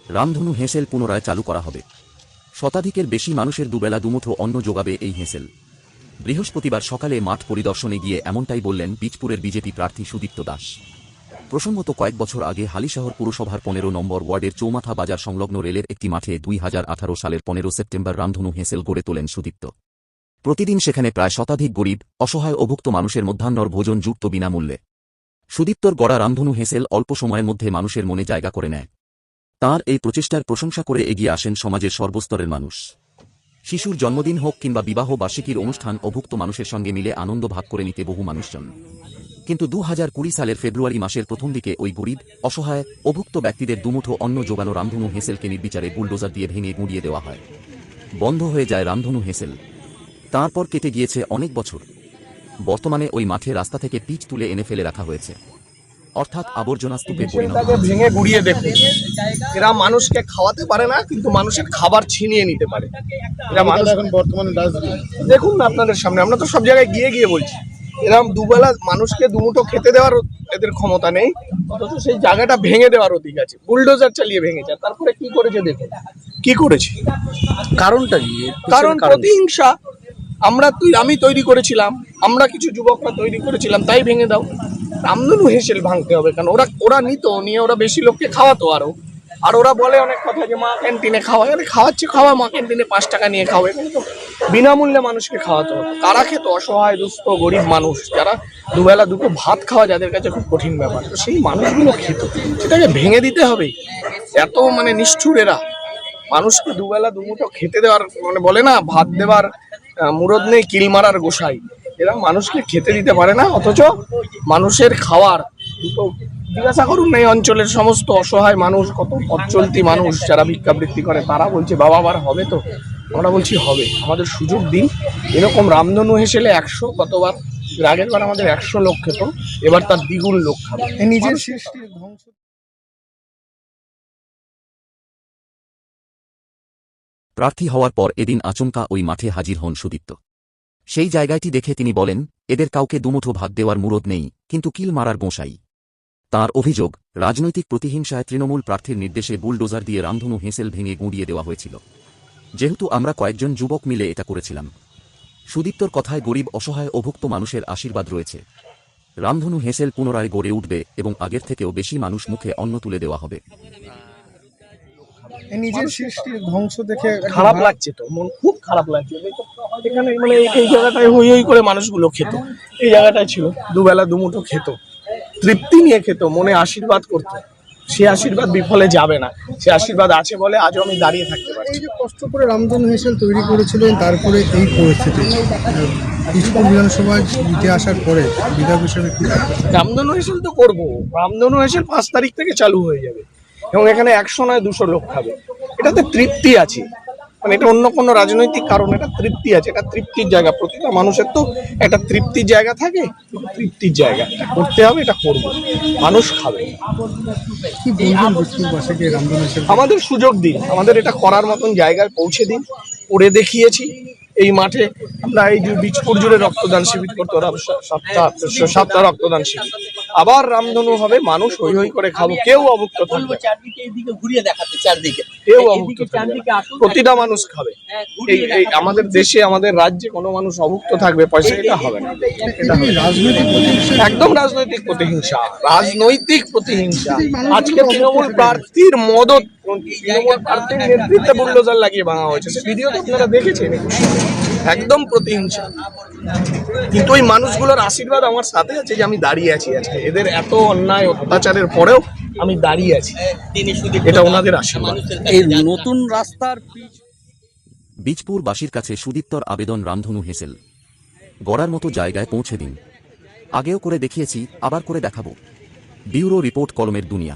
রামধনু হেঁসেল পুনরায় চালু করা হবে। শতাধিকের বেশি মানুষের দুবেলা দুমুঠো অন্ন যোগাবে এই হেঁসেল। বৃহস্পতিবার সকালে মাঠ পরিদর্শনে গিয়ে এমনটাই বললেন বীজপুরের বিজেপি প্রার্থী সুদীপ্ত দাস। প্রসঙ্গত, কয়েক বছর আগে হালিশহর পুরসভার ১৫ নম্বর ওয়ার্ডের চৌমাথা বাজার সংলগ্ন রেলের একটি মাঠে ২০১৮ সালের ১৫ সেপ্টেম্বর রামধনু হেঁসেল গড়ে তোলেন সুদীপ্ত। প্রতিদিন সেখানে প্রায় শতাধিক গরিব, অসহায় অভুক্ত মানুষের মধ্যাহ্নর ভোজন যুক্ত বিনামূল্যে। সুদীপ্তর গড়া রামধনু হেঁসেল অল্প সময়ের মধ্যে মানুষের মনে জায়গা করে নেয়। তাঁর এই প্রচেষ্টার প্রশংসা করে এগিয়ে আসেন সমাজের সর্বস্তরের মানুষ। শিশুর জন্মদিন হোক কিংবা বিবাহ বার্ষিকীর অনুষ্ঠান, অভুক্ত মানুষের সঙ্গে মিলে আনন্দ ভাগ করে নিতে বহু মানুষজন। কিন্তু ২০২০ সালের ফেব্রুয়ারি মাসের প্রথম দিকে ওই গরিব, অসহায়, অভুক্ত ব্যক্তিদের দুমুঠো অন্ন জোগানো রামধনু হেঁসেলকে নির্বিচারে বুলডোজার দিয়ে ভেঙে গুঁড়িয়ে দেওয়া হয়। বন্ধ হয়ে যায় রামধনু হেঁসেল। তারপর কেটে গিয়েছে অনেক বছর। বর্তমানে ওই মাঠে রাস্তা থেকে পিচ তুলে এনে ফেলে রাখা হয়েছে, অর্থাৎ আবর্জনা স্তূপে পরিণত হয়েছে। ভেঙে গুড়িয়ে দেখুন, এরা মানুষকে খাওয়াতে পারে না, কিন্তু মানুষের খাবার ছিনিয়ে নিতে পারে। এরা মানুষ এখন বর্তমানে দেখুন না আপনাদের সামনে, আমরা তো সব জায়গায় গিয়ে গিয়ে বলছি, এরকম দুবেলা মানুষকে দুমুঠো খেতে দেওয়ার এদের ক্ষমতা নেই, অথচ সেই জায়গাটা ভেঙে দেওয়ার অধিক আছে। বুলডোজার চালিয়ে ভেঙেছে। তারপরে কি করেছে দেখুন, কি করেছে, কারণটা কি? কারণ প্রতিহিংসা। আমি তৈরি করেছিলাম, আমরা কিছু যুবকরা তৈরি করেছিলাম, তাই ভেঙে দাও। রামধনু হেঁসেল ভাঙতে হবে কেন? ওরা নিয়ে ওরা বেশি লোককে খাওয়াতো আর ওরা বলে অনেক কথা যে মা ক্যান্টিনে খাওয়ায়। খাওয়া মা ক্যান্টিনে ৫ টাকা নিয়ে খাওয়াবে, কিন্তু বিনামূল্যে মানুষকে খাওয়াতে হতো। কারা খেত? অসহায়, দুস্থ, গরিব মানুষ, যারা দুবেলা দুটো ভাত খাওয়া যাদের কাছে খুব কঠিন ব্যাপার, তো সেই মানুষগুলো খেত। সেটাকে ভেঙে দিতে হবে? এত নিষ্ঠুর এরা। মানুষকে দুবেলা দুমুঠো খেতে দেওয়ার, বলে না, ভাত দেওয়ার মুরদ নেই, কিল মারার গোসাই। এরা মানুষকে খেতে দিতে পারে না, অথচ মানুষের খাওয়ার দুটো জিজ্ঞাসা করুন না এই অঞ্চলের সমস্ত অসহায় মানুষ, কত পথ চলতি মানুষ যারা ভিক্ষাবৃত্তি করে, তারা বলছে বাবা আবার হবে তো। আমরা বলছি হবে, আমাদের সুযোগ দিন। এরকম রামধনু হেঁসেলে ১০০, কতবার আগের বার আমাদের ১০০ লোক খেত, এবার তার দ্বিগুণ লোক খাবে। নিজের সৃষ্টির ধ্বংস। প্রার্থী হওয়ার পর এদিন আচমকা ওই মাঠে হাজির হন সুদীপ্ত। সেই জায়গাটি দেখে তিনি বলেন, এদের কাউকে দুমুঠো ভাত দেওয়ার মুরদ নেই, কিন্তু কিল মারার গোঁসাই। তাঁর অভিযোগ, রাজনৈতিক প্রতিহিংসায় তৃণমূল প্রার্থীর নির্দেশে বুলডোজার দিয়ে রামধনু হেঁসেল ভেঙে গুঁড়িয়ে দেওয়া হয়েছিল। যেহেতু আমরা কয়েকজন যুবক মিলে এটা করেছিলাম। সুদীপ্তর কথায় গরিব, অসহায়, অভুক্ত মানুষের আশীর্বাদ রয়েছে। রামধনু হেঁসেল পুনরায় গড়ে উঠবে এবং আগের থেকেও বেশি মানুষ মুখে অন্ন তুলে দেওয়া হবে। নিজের সৃষ্টির ধ্বংস দেখে খারাপ লাগছে, তো মন খুব খারাপ লাগছে। এখানে এই জায়গাটায় হই হই করে মানুষগুলো খেত, এই জায়গাটায় ছিল, দুবেলা দুমুঠো খেত, তৃপ্তি নিয়ে খেত, মনে আশীর্বাদ করতো। সে আশীর্বাদ বিফলে যাবে না, সে আশীর্বাদ আছে বলে আজও আমি দাঁড়িয়ে থাকতে পারছি। এই যে কষ্ট করে রামধনু হেঁসেল তৈরি করেছিলেন, তারপরে এই পরিস্থিতি, বীজপুর বিধানসভায় জিতে আসার পরে বিধায়ক হিসেবে কি? রামধনু হেঁসেল তো করবো, রামধনু হেঁসেল ৫ তারিখ থেকে চালু হয়ে যাবে এবং এখানে ১০০ নয় ২০০ লোক খাবে। এটাতে তৃপ্তি আছে, এটা অন্য কোনো রাজনৈতিক কারণ, এটা তৃপ্তি আছে, এটা তৃপ্তির জায়গা। প্রতিটা মানুষের তো একটা তৃপ্তির জায়গা থাকে, তৃপ্তির জায়গা এটা করতে হবে, এটা করবো, মানুষ খাবে। কি বলবেন বীজপুরবাসীকে রামধনু হেঁসেল? আমাদের সুযোগ দিন, আমাদের এটা করার মতন জায়গায় পৌঁছে দিন। করে দেখিয়েছি এই মাঠে। আমরা এই যে বীজপুর জুড়ে রক্তদান শিবির করতে, সপ্তাহ রক্তদান শিবির, আবার রামধনু হবে, মানুষ হই হই করে খাবো, কেউ অভুক্ত থাকবে, কেউ অভুক্ত থাকবে, প্রতিটা মানুষ খাবে। এই আমাদের দেশে, আমাদের রাজ্যে কোনো মানুষ অভুক্ত থাকবে পয়সা, এটা হবে না। এটা রাজনৈতিক প্রতিহিংসা, একদম রাজনৈতিক প্রতিহিংসা, রাজনৈতিক প্রতিহিংসা। আজকে তৃণমূল প্রার্থীর মদত, তৃণমূল প্রার্থীর নেতৃত্বে বুলডোজার লাগিয়ে ভাঙা হয়েছে, সে ভিডিও তো আপনারা দেখেছেন। একদম প্রতিহিংসা। কিন্তু ওই মানুষগুলোর আশীর্বাদ আমার সাথে আছে যে আমি দাঁড়িয়ে আছি আজকে। এদের এত অন্যায় অত্যাচারের পরেও আমি দাঁড়িয়ে আছি, এটা ওনাদের আশীর্বাদ। এই নতুন রাস্তার বীজপুরবাসীর কাছে সুদীপ্তর আবেদন, রামধনু হেঁসেল গড়ার মতো জায়গায় পৌঁছে দিন। আগেও করে দেখিয়েছি, আবার করে দেখাবো। ব্যুরো রিপোর্ট, কলমের দুনিয়া।